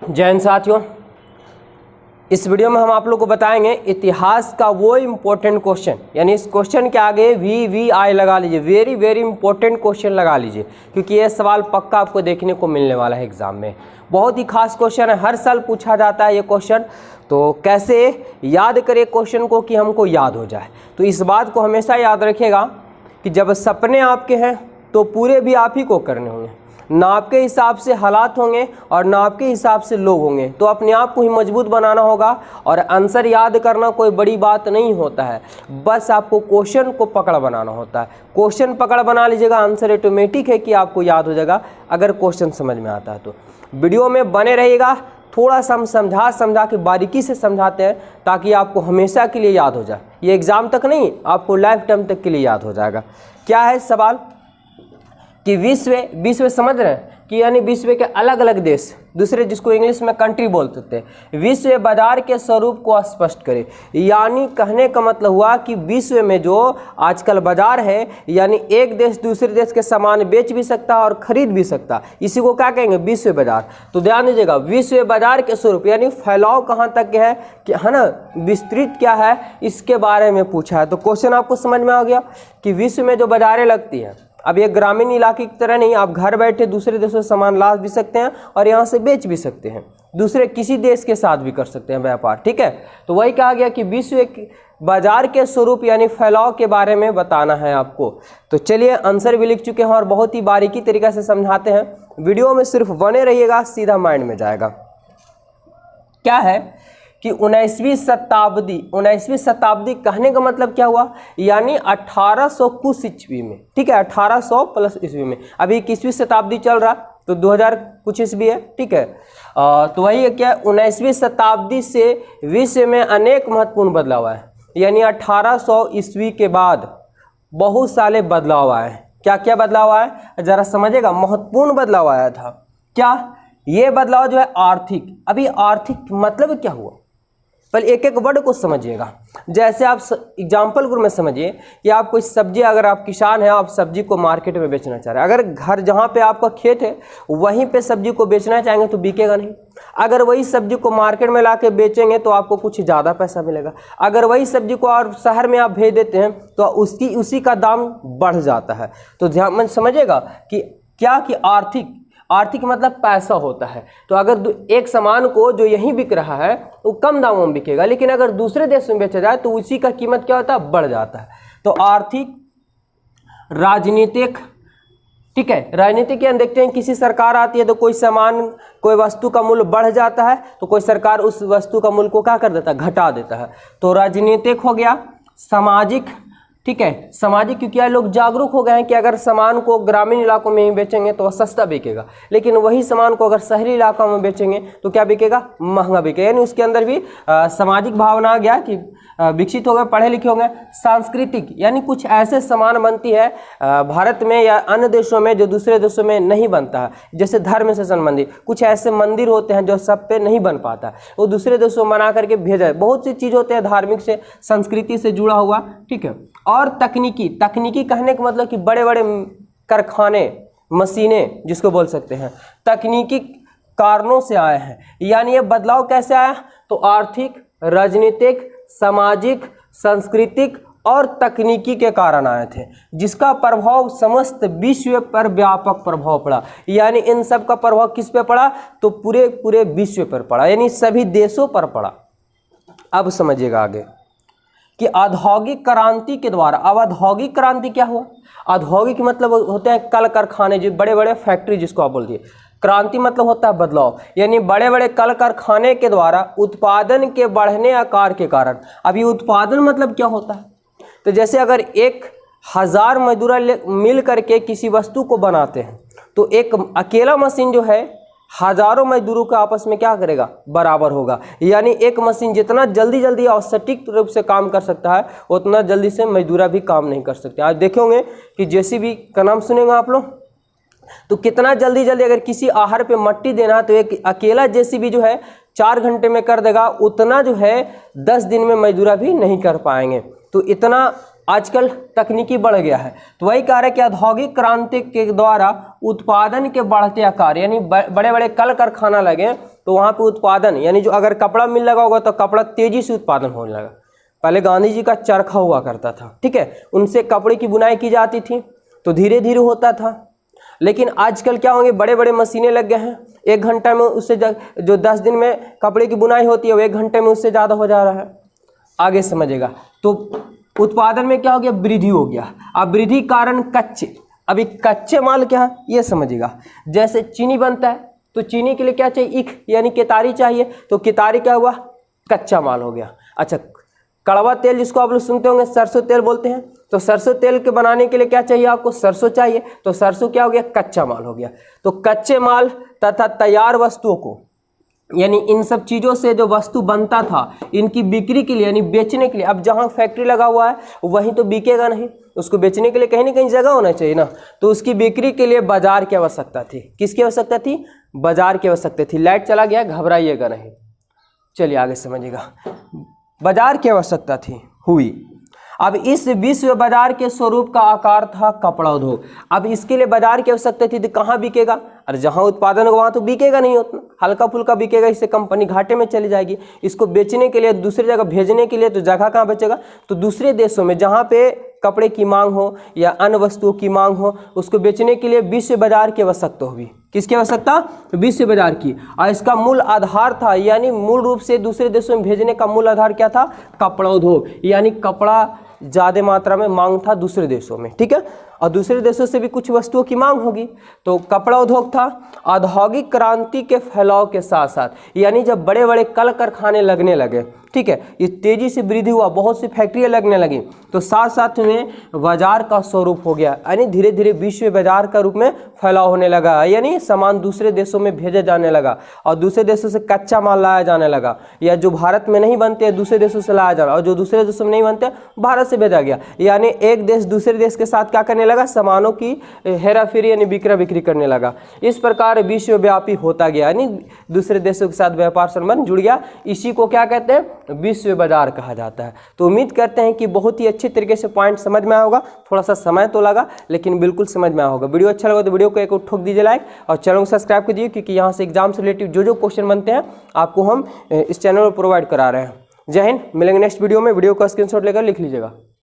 जय हिंद साथियों, इस वीडियो में हम आप लोग को बताएंगे इतिहास का वो इम्पोर्टेंट क्वेश्चन, यानी इस क्वेश्चन के आगे VVI लगा लीजिए, वेरी वेरी इंपॉर्टेंट क्वेश्चन लगा लीजिए, क्योंकि ये सवाल पक्का आपको देखने को मिलने वाला है एग्जाम में। बहुत ही खास क्वेश्चन है, हर साल पूछा जाता है ये क्वेश्चन। तो कैसे याद करें क्वेश्चन को कि हमको याद हो जाए, तो इस बात को हमेशा याद रखिएगा कि जब सपने आपके हैं तो पूरे भी आप ही को करने होंगे, ना आपके हिसाब से हालात होंगे और ना आपके हिसाब से लोग होंगे। तो अपने आप को ही मजबूत बनाना होगा और आंसर याद करना कोई बड़ी बात नहीं होता है, बस आपको क्वेश्चन को पकड़ बनाना होता है। क्वेश्चन पकड़ बना लीजिएगा, आंसर ऑटोमेटिक है कि आपको याद हो जाएगा अगर क्वेश्चन समझ में आता है। तो वीडियो में बने रहिएगा, थोड़ा सा हम समझा के बारीकी से समझाते हैं ताकि आपको हमेशा के लिए याद हो जाए। ये एग्ज़ाम तक नहीं, आपको लाइफ टाइम तक के लिए याद हो जाएगा। क्या है सवाल कि विश्व समझ रहे हैं कि यानी विश्व के अलग अलग देश, दूसरे जिसको इंग्लिश में कंट्री बोलते थे, विश्व बाजार के स्वरूप को स्पष्ट करें। यानी कहने का मतलब हुआ कि विश्व में जो आजकल बाजार है, यानी एक देश दूसरे देश के सामान बेच भी सकता है और खरीद भी सकता है, इसी को क्या कहेंगे, विश्व बाजार। तो ध्यान दीजिएगा, विश्व बाजार के स्वरूप यानी फैलाव कहाँ तक है कि है ना, विस्तृत क्या है, इसके बारे में पूछा है। तो क्वेश्चन आपको समझ में आ गया कि विश्व में जो बाजारें लगती हैं, अब ये ग्रामीण इलाके की तरह नहीं, आप घर बैठे दूसरे देशों से सामान ला भी सकते हैं और यहाँ से बेच भी सकते हैं, दूसरे किसी देश के साथ भी कर सकते हैं व्यापार, ठीक है। तो वही कहा गया कि विश्व एक बाजार के स्वरूप यानी फैलाव के बारे में बताना है आपको। तो चलिए आंसर भी लिख चुके हैं और बहुत ही बारीकी तरीके से समझाते हैं। वीडियो में सिर्फ बने रहिएगा, सीधा माइंड में जाएगा। क्या है कि 19वीं शताब्दी कहने का मतलब क्या हुआ, यानी 1800 कुछ ईस्वी में, ठीक है, 1800 प्लस ईस्वी में। अभी 21वीं शताब्दी चल रहा, तो 2000 कुछ ईस्वी है, ठीक है। तो वही है क्या, 19वीं शताब्दी से विश्व में अनेक महत्वपूर्ण बदलाव आए, यानी 1800 ईस्वी के बाद बहुत सारे बदलाव आए। क्या क्या बदलाव आए जरा समझिएगा, महत्वपूर्ण बदलाव आया था। क्या ये बदलाव जो है आर्थिक, अभी आर्थिक मतलब क्या हुआ, पहले एक एक वर्ड को समझिएगा। जैसे आप एग्जाम्पल को में समझिए कि आप कोई सब्जी, अगर आप किसान हैं, आप सब्जी को मार्केट में बेचना चाह रहे हैं, अगर घर जहाँ पे आपका खेत है वहीं पे सब्जी को बेचना चाहेंगे तो बिकेगा नहीं। अगर वही सब्जी को मार्केट में ला के बेचेंगे तो आपको कुछ ज़्यादा पैसा मिलेगा। अगर वही सब्जी को और शहर में आप भेज देते हैं तो उसी का दाम बढ़ जाता है। तो ध्यान में समझिएगा कि क्या कि आर्थिक मतलब पैसा होता है। तो अगर एक सामान को जो यहीं बिक रहा है वो कम दामों में बिकेगा, लेकिन अगर दूसरे देश में बेचा जाए तो उसी का कीमत क्या होता है, बढ़ जाता है। तो आर्थिक, राजनीतिक, ठीक है, राजनीतिक यानी देखते हैं किसी सरकार आती है तो कोई सामान, कोई वस्तु का मूल्य बढ़ जाता है तो कोई सरकार उस वस्तु का मूल्य को क्या कर देता है, घटा देता है। तो राजनीतिक हो गया। सामाजिक, ठीक है, सामाजिक क्योंकि यार लोग जागरूक हो गए हैं कि अगर सामान को ग्रामीण इलाकों में ही बेचेंगे तो वह सस्ता बिकेगा, लेकिन वही सामान को अगर शहरी इलाकों में बेचेंगे तो क्या बिकेगा, महंगा बिकेगा। यानी उसके अंदर भी सामाजिक भावना आ गया कि विकसित हो गए, पढ़े लिखे हो गए। सांस्कृतिक यानी कुछ ऐसे सामान बनती है भारत में या अन्य देशों में जो दूसरे देशों में नहीं बनता है, जैसे धर्म से संबंधित कुछ ऐसे मंदिर होते हैं जो सब पे नहीं बन पाता, वो दूसरे देशों में बना करके भेजा है। बहुत सी चीज़ होते हैं धार्मिक से, संस्कृति से जुड़ा हुआ, ठीक है। और तकनीकी कहने का मतलब कि बड़े बड़े कारखाने, मशीनें जिसको बोल सकते हैं, तकनीकी कारणों से आए हैं। यानी ये बदलाव कैसे आया, तो आर्थिक, राजनीतिक, सामाजिक, सांस्कृतिक और तकनीकी के कारण आए थे, जिसका प्रभाव समस्त विश्व पर व्यापक प्रभाव पड़ा। यानी इन सब का प्रभाव किस पे पड़ा, तो पूरे विश्व पर पड़ा, यानी सभी देशों पर पड़ा। अब समझिएगा आगे कि औद्योगिक क्रांति के द्वारा, अब औद्योगिक क्रांति क्या हुआ, औद्योगिक मतलब होते हैं कल कारखाने, जो बड़े बड़े फैक्ट्री जिसको आप बोलते हैं। क्रांति मतलब होता है बदलाव, यानी बड़े बड़े कल कारखाने के द्वारा उत्पादन के बढ़ने आकार के कारण। अब ये उत्पादन मतलब क्या होता है, तो जैसे अगर 1000 मजदूर मिल करके किसी वस्तु को बनाते हैं तो एक अकेला मशीन जो है हजारों मजदूरों के आपस में क्या करेगा, बराबर होगा। यानी एक मशीन जितना जल्दी और सटीक रूप से काम कर सकता है उतना जल्दी से मजदूरा भी काम नहीं कर सकते। आज देखेंगे कि जेसीबी का नाम सुनेंगे आप लोग, तो कितना जल्दी अगर किसी आहर पे मट्टी देना है तो एक अकेला जेसीबी जो है 4 घंटे में कर देगा, उतना जो है 10 दिन में मजदूरा भी नहीं कर पाएंगे। तो इतना आजकल तकनीकी बढ़ गया है, तो वही कह रहे हैं कि औद्योगिक क्रांति के द्वारा उत्पादन के बढ़ते आकार, यानी बड़े बड़े कल कारखाना लगे तो वहाँ पे उत्पादन, यानी जो अगर कपड़ा मिल लगा होगा तो कपड़ा तेजी से उत्पादन होने लगा। पहले गांधी जी का चरखा हुआ करता था, ठीक है, उनसे कपड़े की बुनाई की जाती थी, तो धीरे धीरे होता था। लेकिन आजकल क्या होंगे, बड़े बड़े मशीनें लग गए हैं, 1 घंटा में उससे जो 10 दिन में कपड़े की बुनाई होती है वो 1 घंटे में उससे ज़्यादा हो जा रहा है। आगे समझेगा। तो उत्पादन में क्या हो गया, वृद्धि हो गया। अब वृद्धि कारण कच्चे, अभी कच्चे माल क्या है ये समझिएगा। जैसे चीनी बनता है तो चीनी के लिए क्या चाहिए, ईख यानी केतारी चाहिए, तो केतारी क्या हुआ, कच्चा माल हो गया। अच्छा, कड़वा तेल जिसको आप लोग सुनते होंगे सरसों तेल बोलते हैं, तो सरसों तेल के बनाने के लिए क्या चाहिए आपको, सरसों चाहिए, तो सरसों क्या हो गया, कच्चा माल हो गया। तो कच्चे माल तथा तैयार वस्तुओं को, यानी इन सब चीज़ों से जो वस्तु बनता था इनकी बिक्री के लिए यानी बेचने के लिए, अब जहाँ फैक्ट्री लगा हुआ है वहीं तो बिकेगा नहीं, उसको बेचने के लिए कहीं ना कहीं जगह होना चाहिए ना, तो उसकी बिक्री के लिए बाजार की आवश्यकता थी। किसकी आवश्यकता थी, बाजार की आवश्यकता थी। लाइट चला गया, घबराइएगा नहीं, चलिए आगे समझिएगा। बाजार की आवश्यकता थी हुई। अब इस विश्व बाजार के स्वरूप का आकार था कपड़ा उद्योग। अब इसके लिए बाजार की आवश्यकता थी, तो कहाँ बिकेगा, अरे जहाँ उत्पादन होगा वहाँ तो बिकेगा नहीं, उतना हल्का फुल्का बिकेगा, इससे कंपनी घाटे में चली जाएगी। इसको बेचने के लिए, दूसरी जगह भेजने के लिए तो जगह कहाँ बचेगा, तो दूसरे देशों में जहाँ पे कपड़े की मांग हो या अन्य वस्तुओं की मांग हो, उसको बेचने के लिए विश्व बाजार की आवश्यकता होगी। किसकी आवश्यकता, विश्व बाजार की। और इसका मूल आधार था, यानी मूल रूप से दूसरे देशों में भेजने का मूल आधार क्या था, कपड़ा उद्योग, यानी कपड़ा ज़्यादा मात्रा में मांग था दूसरे देशों में, ठीक है, और दूसरे देशों से भी कुछ वस्तुओं की मांग होगी, तो कपड़ा उद्योग था। औद्योगिक क्रांति के फैलाव के साथ साथ, यानी जब बड़े बड़े कल कारखाने लगने लगे, ठीक है, ये तेजी से वृद्धि हुआ, बहुत सी फैक्ट्रियाँ लगने लगी, तो साथ साथ में बाजार का स्वरूप हो गया, यानी धीरे धीरे विश्व बाजार का रूप में फैलाव होने लगा, यानी सामान दूसरे देशों में भेजा जाने लगा और दूसरे देशों से कच्चा माल लाया जाने लगा, या जो भारत में नहीं बनते दूसरे देशों से लाया जा रहा, और जो दूसरे देशों में नहीं बनते भारत से भेजा गया, यानी एक देश दूसरे देश के साथ क्या करने लगा, सामानों की हेरा फेरी यानी बिक्रा बिक्री करने लगा। इस प्रकार विश्वव्यापी होता गया, यानी दूसरे देशों के साथ व्यापार संबंध जुड़ गया। इसी को क्या कहते हैं, विश्व बाजार कहा जाता है। तो उम्मीद करते हैं कि बहुत ही अच्छे तरीके से पॉइंट समझ में आया होगा, थोड़ा सा समय तो लगा लेकिन बिल्कुल समझ में आया होगा। वीडियो अच्छा लगा तो वीडियो को एक ठोक दीजिए लाइक, और चैनल को सब्सक्राइब कीजिए, क्योंकि यहाँ से एग्जाम से रिलेटेड जो क्वेश्चन बनते हैं आपको हम इस चैनल पर प्रोवाइड करा रहे हैं। जय हिंद, मिलेंगे नेक्स्ट वीडियो में। वीडियो का स्क्रीनशॉट लेकर लिख लीजिएगा।